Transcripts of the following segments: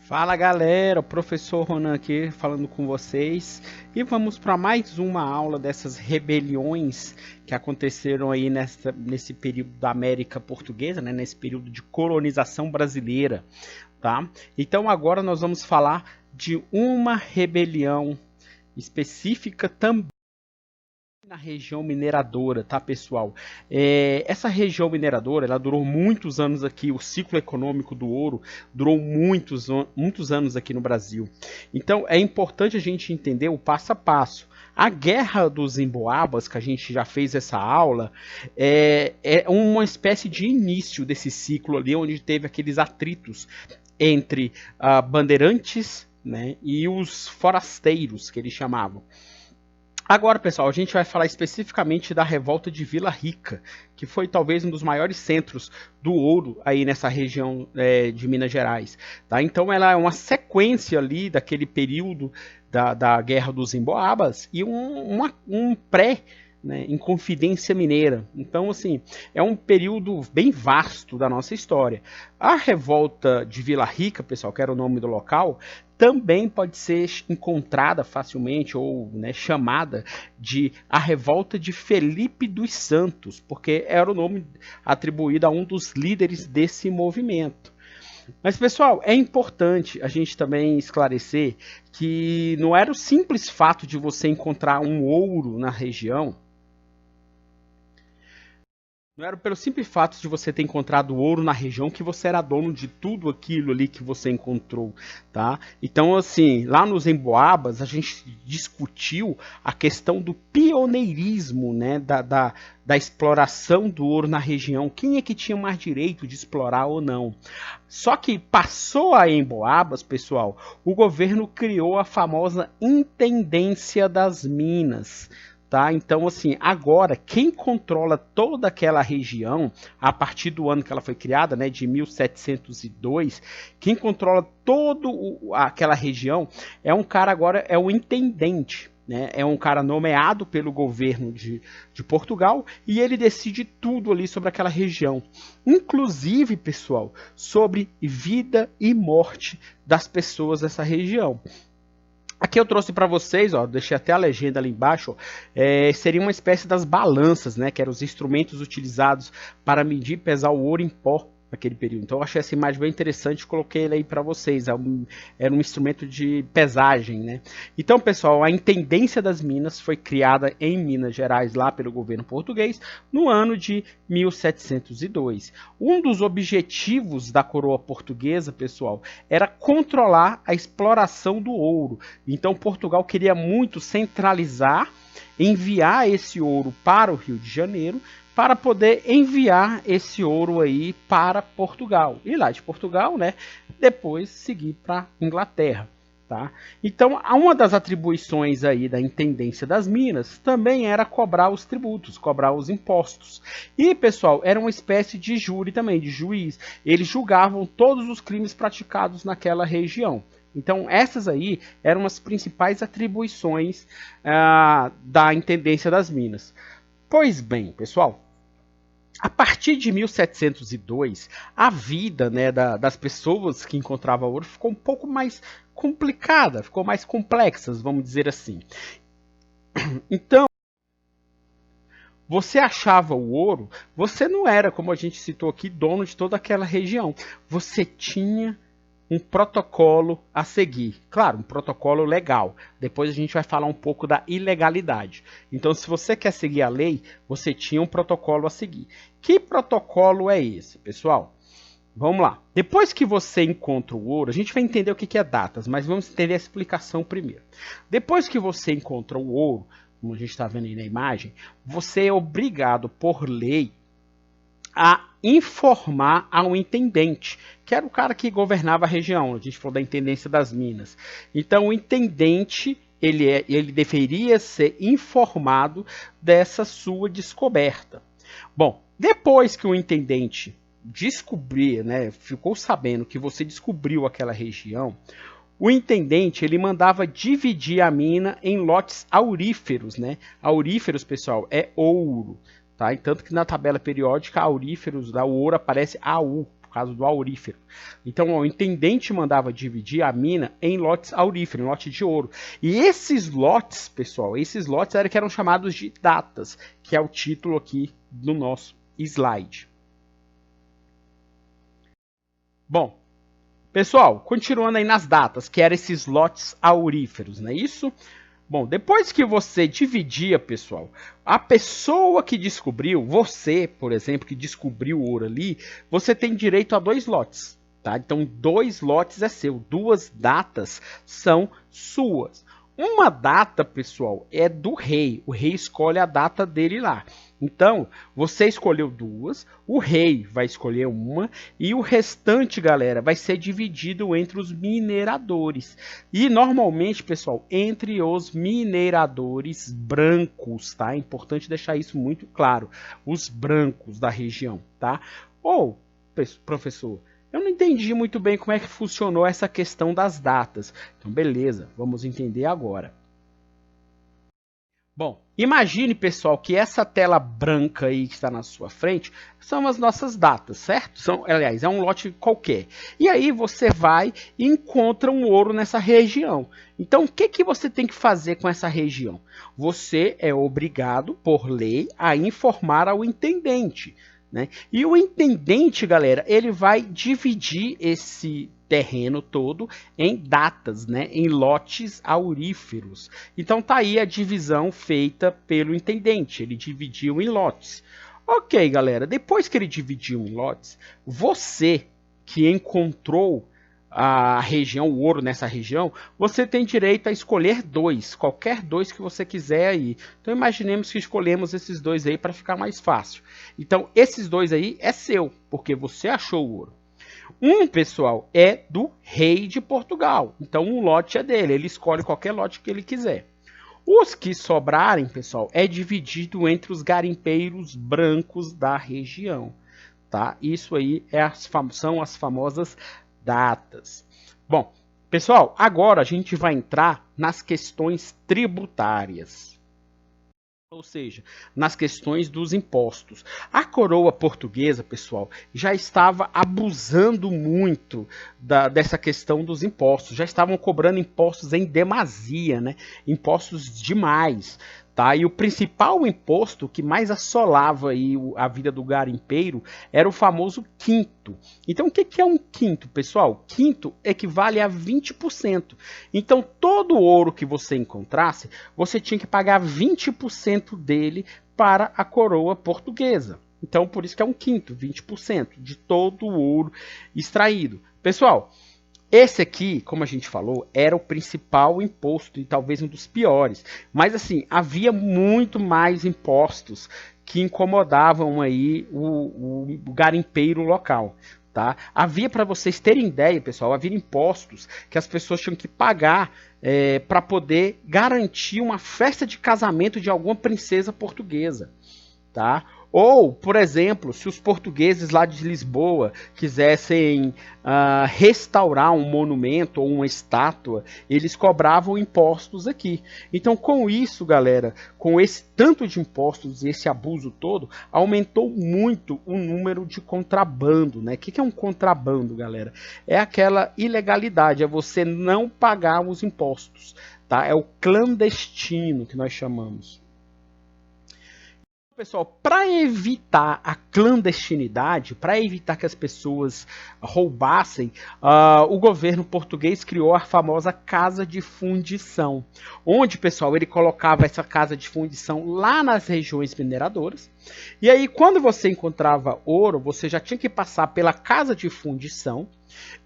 Fala galera, o professor Ronan aqui falando com vocês e vamos para mais uma aula dessas rebeliões que aconteceram aí nesse período da América Portuguesa, né, nesse período de colonização brasileira, tá? Então agora nós vamos falar de uma rebelião específica também na região mineradora, tá, pessoal? Essa região mineradora, ela durou muitos anos aqui, o ciclo econômico do ouro durou muitos anos aqui no Brasil. Então, é importante a gente entender o passo a passo. A Guerra dos Emboabas, que a gente já fez essa aula, é uma espécie de início desse ciclo ali, onde teve aqueles atritos entre bandeirantes, né, e os forasteiros, que eles chamavam. Agora, pessoal, a gente vai falar especificamente da revolta de Vila Rica, que foi talvez um dos maiores centros do ouro aí nessa região de Minas Gerais. Tá? Então, ela é uma sequência ali daquele período da Guerra dos Emboabas e um pré, né, Inconfidência Mineira. Então, assim, é um período bem vasto da nossa história. A revolta de Vila Rica, pessoal, que era o nome do local, também pode ser encontrada facilmente ou, né, chamada de a revolta de Felipe dos Santos, porque era o nome atribuído a um dos líderes desse movimento. Mas, pessoal, é importante a gente também esclarecer que não era o simples fato de você encontrar um ouro na região. Não era pelo simples fato de você ter encontrado ouro na região que você era dono de tudo aquilo ali que você encontrou, tá? Então, assim, lá nos Emboabas, a gente discutiu a questão do pioneirismo, né, da exploração do ouro na região. Quem é que tinha mais direito de explorar ou não? Só que passou a Emboabas, pessoal, o governo criou a famosa Intendência das Minas. Tá? Então, assim, agora quem controla toda aquela região, a partir do ano que ela foi criada, né, de 1702, quem controla toda aquela região é um cara agora, é o intendente. Né? É um cara nomeado pelo governo de Portugal e ele decide tudo ali sobre aquela região. Inclusive, pessoal, sobre vida e morte das pessoas dessa região. Aqui eu trouxe para vocês, ó, deixei até a legenda ali embaixo, seria uma espécie das balanças, né, que eram os instrumentos utilizados para medir e pesar o ouro em pó naquele período. Então eu achei essa imagem bem interessante, coloquei ele aí para vocês, era um instrumento de pesagem, né. Então, pessoal, a Intendência das Minas foi criada em Minas Gerais, lá pelo governo português, no ano de 1702. Um dos objetivos da coroa portuguesa, pessoal, era controlar a exploração do ouro. Então Portugal queria muito centralizar, enviar esse ouro para o Rio de Janeiro, para poder enviar esse ouro aí para Portugal. E lá de Portugal, né, depois seguir para Inglaterra. Tá? Então, uma das atribuições aí da Intendência das Minas também era cobrar os tributos, cobrar os impostos. E, pessoal, era uma espécie de júri também, de juiz. Eles julgavam todos os crimes praticados naquela região. Então, essas aí eram as principais atribuições da Intendência das Minas. Pois bem, pessoal, a partir de 1702, a vida, né, das pessoas que encontravam ouro ficou um pouco mais complicada, ficou mais complexa, vamos dizer assim. Então, você achava o ouro, você não era, como a gente citou aqui, dono de toda aquela região. Você tinha um protocolo a seguir. Claro, um protocolo legal. Depois a gente vai falar um pouco da ilegalidade. Então, se você quer seguir a lei, você tinha um protocolo a seguir. Que protocolo é esse, pessoal? Vamos lá. Depois que você encontra o ouro, a gente vai entender o que é datas, mas vamos entender a explicação primeiro. Depois que você encontra o ouro, como a gente está vendo aí na imagem, você é obrigado por lei a informar ao intendente, que era o cara que governava a região. A gente falou da Intendência das Minas. Então, o intendente ele deveria ser informado dessa sua descoberta. Bom, depois que o intendente descobrir, né, ficou sabendo que você descobriu aquela região, o intendente ele mandava dividir a mina em lotes auríferos, né? Auríferos, pessoal, é ouro. Tá? E tanto que na tabela periódica, auríferos, o ouro aparece AU, por caso do aurífero. Então o intendente mandava dividir a mina em lotes auríferos, em lote de ouro. E esses lotes, pessoal, esses lotes que eram chamados de datas, que é o título aqui do nosso slide. Bom, pessoal, continuando aí nas datas, que eram esses lotes auríferos, não é isso? Bom, depois que você dividia, pessoal, a pessoa que descobriu, você, por exemplo, que descobriu o ouro ali, você tem direito a 2 lotes, tá? Então, 2 lotes é seu, 2 datas são suas. Uma data, pessoal, é do rei. O rei escolhe a data dele lá. Então, você escolheu 2, o rei vai escolher uma e o restante, galera, vai ser dividido entre os mineradores. E normalmente, pessoal, entre os mineradores brancos, tá? É importante deixar isso muito claro. Os brancos da região, tá? Ou, professor, eu não entendi muito bem como é que funcionou essa questão das datas. Então, beleza, vamos entender agora. Bom, imagine, pessoal, que essa tela branca aí que está na sua frente são as nossas datas, certo? Aliás, é um lote qualquer. E aí você vai e encontra um ouro nessa região. Então, o que você tem que fazer com essa região? Você é obrigado, por lei, a informar ao intendente, né? E o intendente, galera, ele vai dividir esse terreno todo em datas, né? Em lotes auríferos. Então tá aí a divisão feita pelo intendente. Ele dividiu em lotes. Ok, galera. Depois que ele dividiu em lotes, você que encontrou a região, o ouro nessa região, você tem direito a escolher 2, qualquer 2 que você quiser aí. Então imaginemos que escolhemos esses 2 aí para ficar mais fácil. Então esses 2 aí é seu, porque você achou o ouro. Um, pessoal, é do rei de Portugal. Então um lote é dele, ele escolhe qualquer lote que ele quiser. Os que sobrarem, pessoal, é dividido entre os garimpeiros brancos da região, tá? Isso aí são as famosas datas. Bom, pessoal, agora a gente vai entrar nas questões tributárias. Ou seja, nas questões dos impostos. A coroa portuguesa, pessoal, já estava abusando muito dessa questão dos impostos. Já estavam cobrando impostos em demasia, né? Impostos demais. Tá? E o principal imposto que mais assolava aí a vida do garimpeiro era o famoso quinto. Então, o que é um quinto, pessoal? Quinto equivale a 20%. Então, todo ouro que você encontrasse, você tinha que pagar 20% dele para a coroa portuguesa. Então, por isso que é um quinto, 20% de todo o ouro extraído. Pessoal, esse aqui, como a gente falou, era o principal imposto e talvez um dos piores. Mas assim, havia muito mais impostos que incomodavam aí o garimpeiro local. Tá? Havia, para vocês terem ideia, pessoal, havia impostos que as pessoas tinham que pagar para poder garantir uma festa de casamento de alguma princesa portuguesa. Tá? Ou, por exemplo, se os portugueses lá de Lisboa quisessem restaurar um monumento ou uma estátua, eles cobravam impostos aqui. Então, com isso, galera, com esse tanto de impostos e esse abuso todo, aumentou muito o número de contrabando, né? O que é um contrabando, galera? É aquela ilegalidade, é você não pagar os impostos, tá? É o clandestino que nós chamamos. Pessoal, para evitar a clandestinidade, para evitar que as pessoas roubassem, o governo português criou a famosa casa de fundição, onde, pessoal, ele colocava essa casa de fundição lá nas regiões mineradoras. E aí, quando você encontrava ouro, você já tinha que passar pela casa de fundição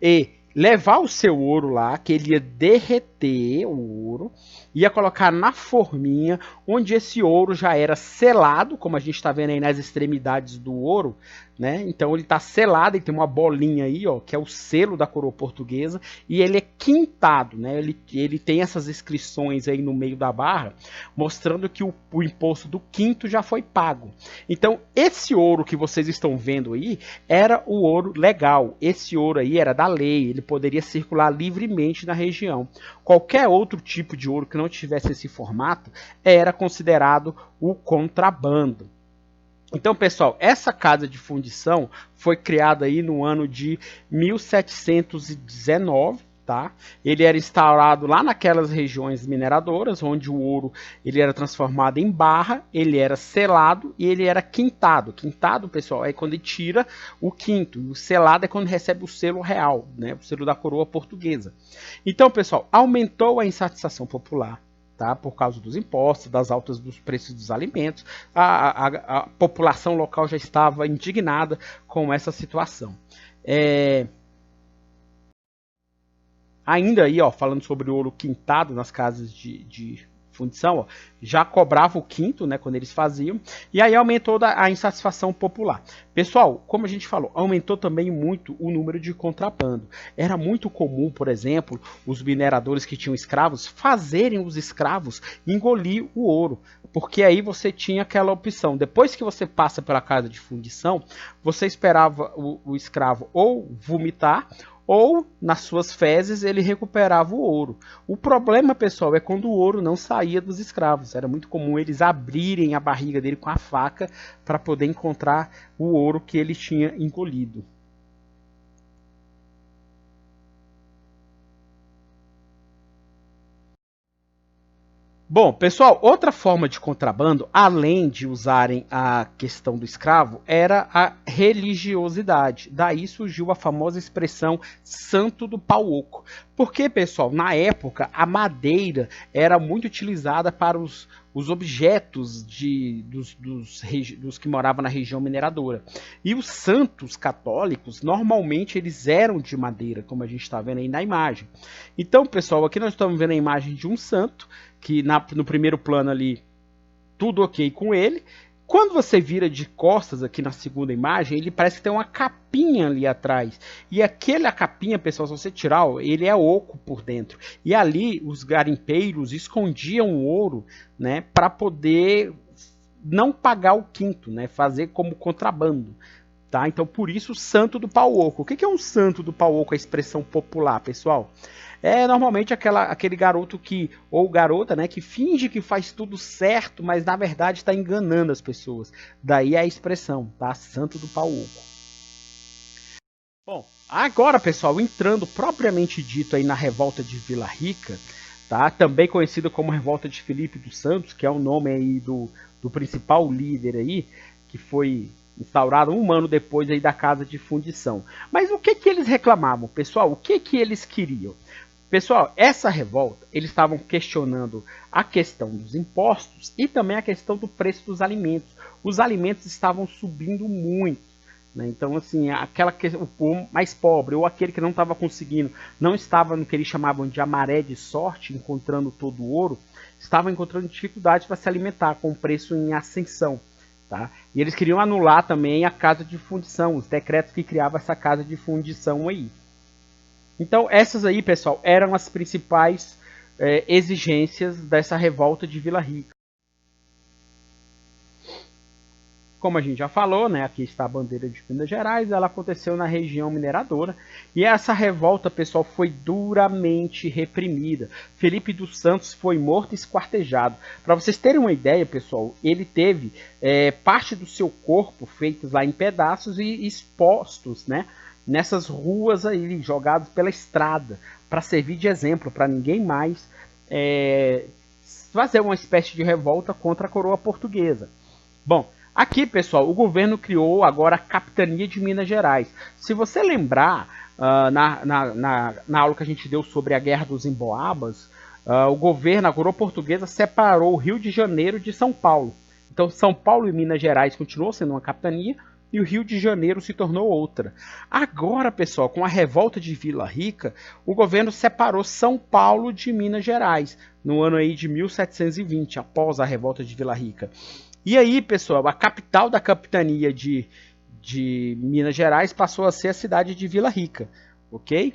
e levar o seu ouro lá, que ele ia derreter o ouro, ia colocar na forminha, onde esse ouro já era selado, como a gente está vendo aí nas extremidades do ouro, né? Então ele está selado, ele tem uma bolinha aí, ó, que é o selo da coroa portuguesa, e ele é quintado, né? Ele tem essas inscrições aí no meio da barra, mostrando que o imposto do quinto já foi pago. Então esse ouro que vocês estão vendo aí era o ouro legal. Esse ouro aí era da lei, ele poderia circular livremente na região. Qualquer outro tipo de ouro que não tivesse esse formato era considerado o contrabando. Então, pessoal, essa casa de fundição foi criada aí no ano de 1719, tá? Ele era instaurado lá naquelas regiões mineradoras, onde o ouro ele era transformado em barra, ele era selado e ele era quintado. Quintado, pessoal, é quando ele tira o quinto. E o selado é quando recebe o selo real, né? O selo da coroa portuguesa. Então, pessoal, aumentou a insatisfação popular. Tá? Por causa dos impostos, das altas dos preços dos alimentos, a população local já estava indignada com essa situação. Ainda aí, ó, falando sobre o ouro quintado nas casas de fundição, ó, já cobrava o quinto, né, quando eles faziam, e aí aumentou a insatisfação popular. Pessoal, como a gente falou, aumentou também muito o número de contrabando. Era muito comum, por exemplo, os mineradores que tinham escravos fazerem os escravos engolir o ouro, porque aí você tinha aquela opção. Depois que você passa pela casa de fundição, você esperava o escravo ou vomitar, ou nas suas fezes ele recuperava o ouro. O problema, pessoal, é quando o ouro não saía dos escravos. Era muito comum eles abrirem a barriga dele com a faca para poder encontrar o ouro que ele tinha engolido. Bom, pessoal, outra forma de contrabando, além de usarem a questão do escravo, era a religiosidade. Daí surgiu a famosa expressão santo do pau oco. Porque, pessoal, na época, a madeira era muito utilizada para os objetos dos que moravam na região mineradora. E os santos católicos, normalmente, eles eram de madeira, como a gente está vendo aí na imagem. Então, pessoal, aqui nós estamos vendo a imagem de um santo, que no primeiro plano ali, tudo ok com ele. Quando você vira de costas aqui na segunda imagem, ele parece que tem uma capinha ali atrás. E aquela capinha, pessoal, se você tirar, ele é oco por dentro. E ali os garimpeiros escondiam o ouro, né, para poder não pagar o quinto, né, fazer como contrabando. Tá? Então, por isso, o santo do pau oco. O que é um santo do pau oco, a expressão popular, pessoal? É normalmente aquele garoto que, ou garota, né, que finge que faz tudo certo, mas na verdade está enganando as pessoas. Daí a expressão, tá? Santo do pau oco. Bom, agora, pessoal, entrando propriamente dito aí na revolta de Vila Rica, tá? Também conhecida como revolta de Felipe dos Santos, que é o nome aí do principal líder aí, que foi instaurado um ano depois aí da casa de fundição. Mas o que eles reclamavam, pessoal? O que eles queriam? Pessoal, essa revolta, eles estavam questionando a questão dos impostos e também a questão do preço dos alimentos. Os alimentos estavam subindo muito, né? Então, assim, o povo mais pobre ou aquele que não estava conseguindo, não estava no que eles chamavam de a maré de sorte, encontrando todo o ouro, estavam encontrando dificuldades para se alimentar com o preço em ascensão. Tá? E eles queriam anular também a casa de fundição, os decretos que criavam essa casa de fundição aí. Então, essas aí, pessoal, eram as principais exigências dessa revolta de Vila Rica. Como a gente já falou, né, aqui está a bandeira de Minas Gerais, ela aconteceu na região mineradora, e essa revolta, pessoal, foi duramente reprimida. Felipe dos Santos foi morto e esquartejado. Para vocês terem uma ideia, pessoal, ele teve parte do seu corpo feitos lá em pedaços e expostos, né, nessas ruas aí, jogados pela estrada, para servir de exemplo para ninguém mais fazer uma espécie de revolta contra a coroa portuguesa. Bom, aqui, pessoal, o governo criou agora a Capitania de Minas Gerais. Se você lembrar, na aula que a gente deu sobre a Guerra dos Emboabas, o governo, a coroa portuguesa, separou o Rio de Janeiro de São Paulo. Então, São Paulo e Minas Gerais continuou sendo uma capitania e o Rio de Janeiro se tornou outra. Agora, pessoal, com a revolta de Vila Rica, o governo separou São Paulo de Minas Gerais, no ano aí de 1720, após a revolta de Vila Rica. E aí, pessoal, a capital da capitania de Minas Gerais passou a ser a cidade de Vila Rica, ok?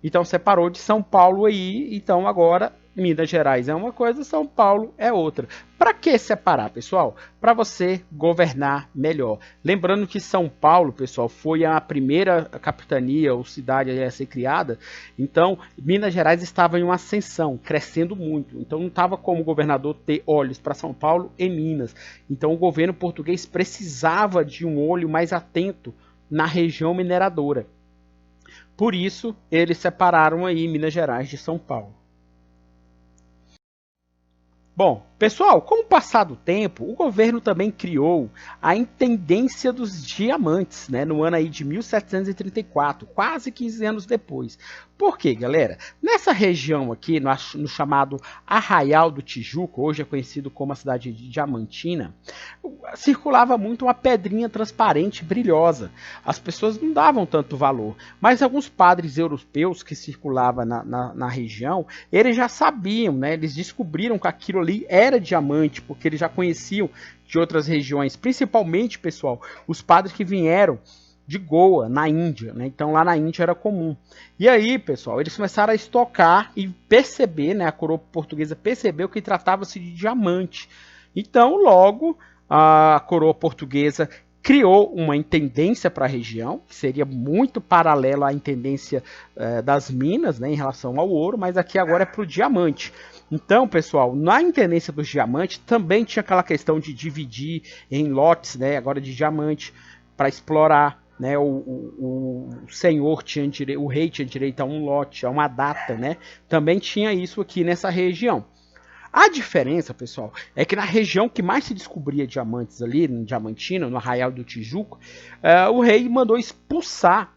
Então separou de São Paulo aí, então agora Minas Gerais é uma coisa, São Paulo é outra. Para que separar, pessoal? Para você governar melhor. Lembrando que São Paulo, pessoal, foi a primeira capitania ou cidade a ser criada, então Minas Gerais estava em uma ascensão, crescendo muito. Então não estava como o governador ter olhos para São Paulo e Minas. Então o governo português precisava de um olho mais atento na região mineradora. Por isso, eles separaram aí Minas Gerais de São Paulo. Bom, pessoal, com o passar do tempo, o governo também criou a Intendência dos Diamantes, né, no ano aí de 1734, quase 15 anos depois. Por quê, galera? Nessa região aqui, no chamado Arraial do Tijuca, hoje é conhecido como a cidade de Diamantina, circulava muito uma pedrinha transparente brilhosa. As pessoas não davam tanto valor, mas alguns padres europeus que circulavam na região, eles já sabiam, né? Eles descobriram que aquilo ali era diamante, porque eles já conheciam de outras regiões, principalmente, pessoal, os padres que vieram de Goa, na Índia, né? Então lá na Índia era comum. E aí, pessoal, eles começaram a estocar e perceber, né? A coroa portuguesa percebeu que tratava-se de diamante. Então, logo, a coroa portuguesa criou uma intendência para a região, que seria muito paralelo à intendência das minas, né, em relação ao ouro, mas aqui agora é para o diamante. Então, pessoal, na intendência dos diamantes também tinha aquela questão de dividir em lotes, né, agora de diamante, para explorar. Né, o senhor tinha direito, o rei tinha direito a um lote, a uma data, né? Também tinha isso aqui nessa região. A diferença, pessoal, é que na região que mais se descobria diamantes ali, no Diamantina, no Arraial do Tijuca, o rei mandou expulsar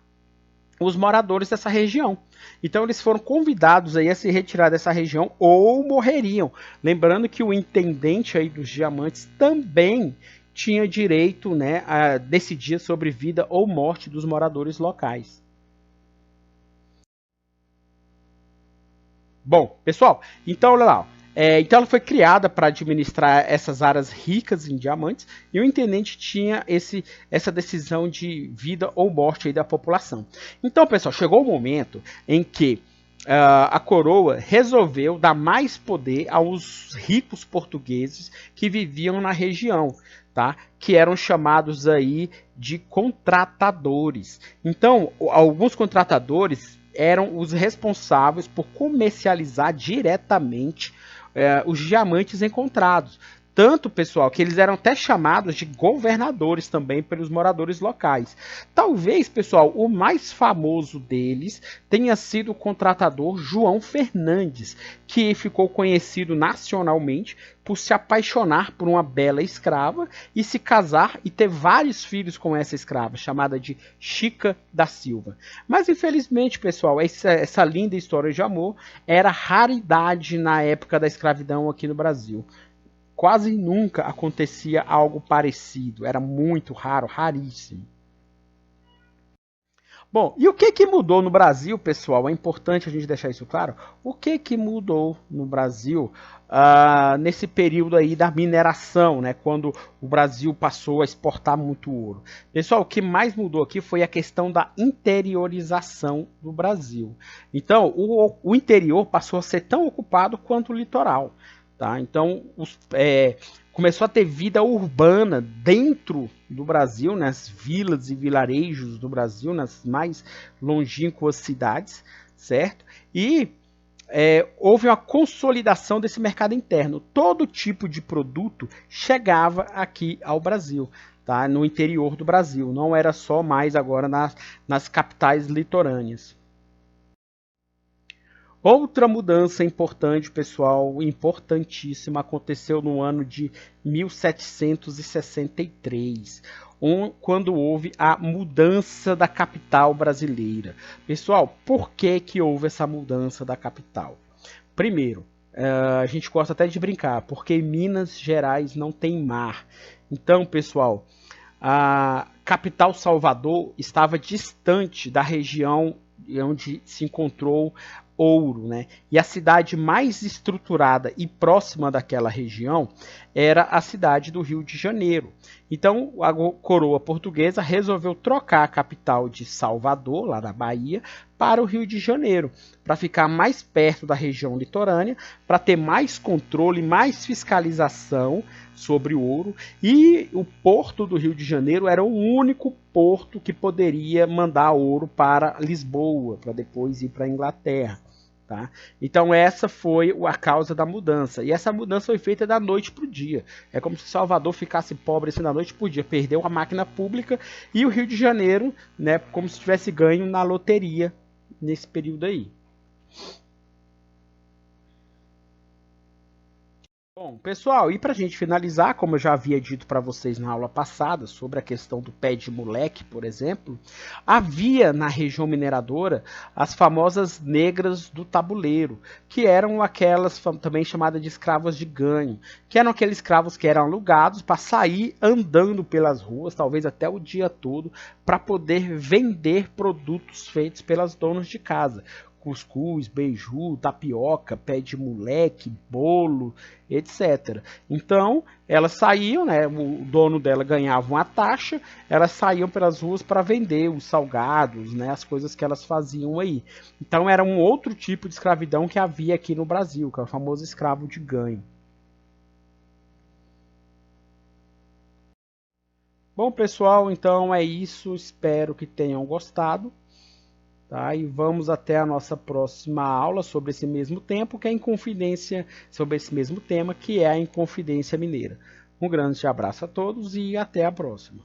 os moradores dessa região. Então eles foram convidados aí a se retirar dessa região ou morreriam. Lembrando que o intendente aí dos diamantes também tinha direito, né, a decidir sobre vida ou morte dos moradores locais. Bom, pessoal, então olha lá. Então ela foi criada para administrar essas áreas ricas em diamantes e o intendente tinha essa decisão de vida ou morte aí da população. Então, pessoal, chegou o momento em que a coroa resolveu dar mais poder aos ricos portugueses que viviam na região, tá? Que eram chamados aí de contratadores. Então, alguns contratadores eram os responsáveis por comercializar diretamente os diamantes encontrados. Tanto, pessoal, que eles eram até chamados de governadores também pelos moradores locais. Talvez, pessoal, o mais famoso deles tenha sido o contratador João Fernandes, que ficou conhecido nacionalmente por se apaixonar por uma bela escrava e se casar e ter vários filhos com essa escrava, chamada de Chica da Silva. Mas, infelizmente, pessoal, essa linda história de amor era raridade na época da escravidão aqui no Brasil. Quase nunca acontecia algo parecido, era muito raro, raríssimo. Bom, e o que mudou no Brasil, pessoal? É importante a gente deixar isso claro. O que mudou no Brasil nesse período aí da mineração, né? Quando o Brasil passou a exportar muito ouro. Pessoal, o que mais mudou aqui foi a questão da interiorização do Brasil. Então, o interior passou a ser tão ocupado quanto o litoral. Tá? Então, começou a ter vida urbana dentro do Brasil, nas vilas e vilarejos do Brasil, nas mais longínquas cidades, certo? E houve uma consolidação desse mercado interno. Todo tipo de produto chegava aqui ao Brasil, tá? No interior do Brasil. Não era só mais agora nas capitais litorâneas. Outra mudança importante, pessoal, importantíssima, aconteceu no ano de 1763, quando houve a mudança da capital brasileira. Pessoal, por que houve essa mudança da capital? Primeiro, a gente gosta até de brincar, porque Minas Gerais não tem mar. Então, pessoal, a capital Salvador estava distante da região onde se encontrou ouro, né? E a cidade mais estruturada e próxima daquela região era a cidade do Rio de Janeiro. Então, a coroa portuguesa resolveu trocar a capital de Salvador, lá na Bahia, para o Rio de Janeiro, para ficar mais perto da região litorânea, para ter mais controle, mais fiscalização sobre o ouro, e o porto do Rio de Janeiro era o único porto que poderia mandar ouro para Lisboa, para depois ir para a Inglaterra. Tá? Então essa foi a causa da mudança. E essa mudança foi feita da noite para o dia. É como se Salvador ficasse pobre assim da noite para o dia. Perdeu a máquina pública e o Rio de Janeiro, né, como se tivesse ganho na loteria nesse período aí. Bom, pessoal, e para a gente finalizar, como eu já havia dito para vocês na aula passada sobre a questão do pé de moleque, por exemplo, havia na região mineradora as famosas negras do tabuleiro, que eram aquelas também chamadas de escravas de ganho, que eram aqueles escravos que eram alugados para sair andando pelas ruas, talvez até o dia todo, para poder vender produtos feitos pelas donas de casa. Cuscuz, beiju, tapioca, pé de moleque, bolo, etc. Então, elas saíam, né, o dono dela ganhava uma taxa, elas saíam pelas ruas para vender os salgados, né, as coisas que elas faziam aí. Então, era um outro tipo de escravidão que havia aqui no Brasil, que é o famoso escravo de ganho. Bom, pessoal, então é isso. Espero que tenham gostado. Tá? E vamos até a nossa próxima aula sobre esse mesmo tempo, que é a Inconfidência, sobre esse mesmo tema, que é a Inconfidência Mineira. Um grande abraço a todos e até a próxima.